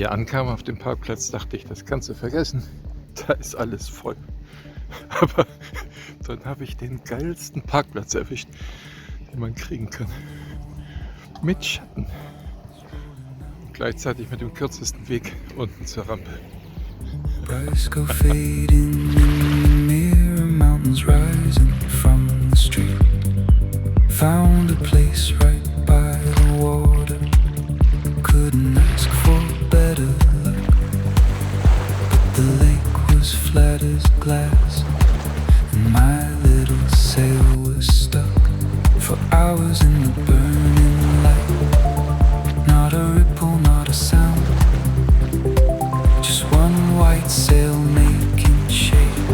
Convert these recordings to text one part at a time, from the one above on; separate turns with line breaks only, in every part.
hier ankam auf dem Parkplatz, dachte ich, das kannst du vergessen. Da ist alles voll. Aber dann habe ich den geilsten Parkplatz erwischt, den man kriegen kann. Mit Schatten. Und gleichzeitig mit dem kürzesten Weg unten zur Rampe.
Brights go fading in the mirror, mountains rising from the street. Found a place right by the water. Couldn't ask for better luck. But the lake was flat as glass, and my little sail was stuck for hours in the burning light. Not a ripple, not a sound. Just one white sail making shape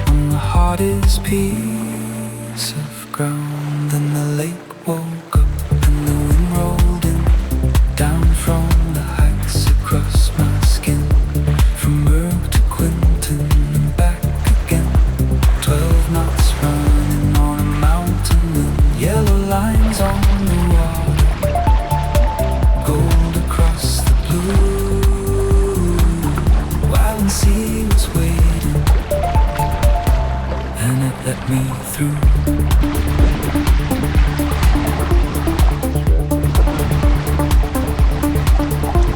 on the hardest piece of ground. Then the lake woke up and the wind rolled in, down from the heights across my skin, from Berg to Quinton and back again. 12 knots running on a mountain and yellow lines on the water, gold across the blue. Wild and sea was waiting, and it let me through.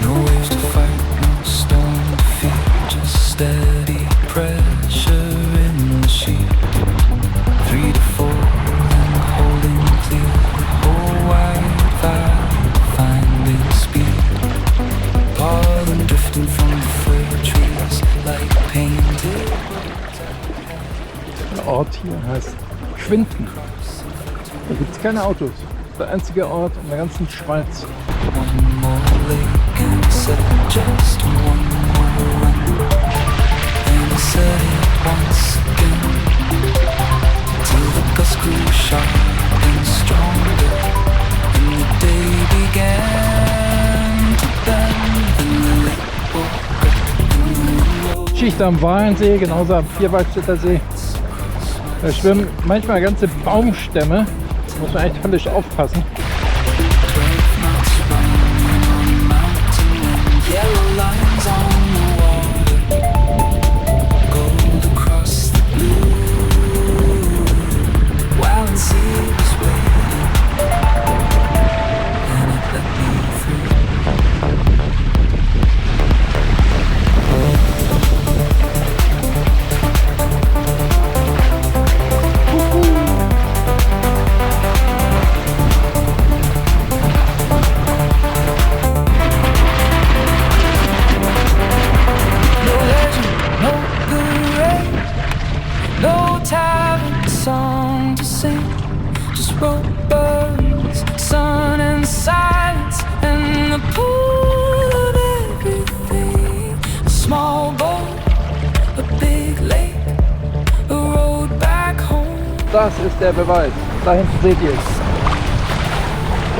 No waves to fight, no storm to fear, just steady pressure in the sheet. 3 to 4 and holding clear, oh wide valley, finding speed. Pollen drifting from the fir trees like painted.
Der Ort hier heißt Quinten. Da gibt es keine Autos. Der einzige Ort in der ganzen Schweiz.
One more lake and I said just one more run. And I said it once again, till the gust grew sharp and stronger, and the day began to bend, and the lake woke up and the wind rolled.
Schicht am Walensee, genauso am Vierwaldstätter See. Da schwimmen manchmal ganze Baumstämme. Da muss man echt höllisch aufpassen.
12 knots running on a mountain and yellow lines on the water, gold across the blue. Wild and sea was waiting, and it let me through. No legend, no parade, no tavern song to sing, just rope birds, sun and silence, and the pool of everything. A small boat, a big lake, a road back home.
Das ist der Beweis. Da hinten seht ihr es.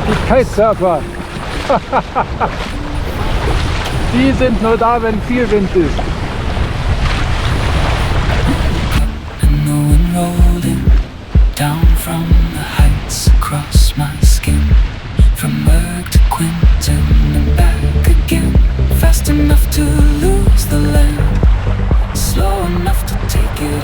Die Kitesurfer. Die sind nur da, wenn viel Wind ist.
And the wind rolled in, down from the heights across my skin, from Berg to Quinton and back again. Fast enough to lose the land, slow enough to take it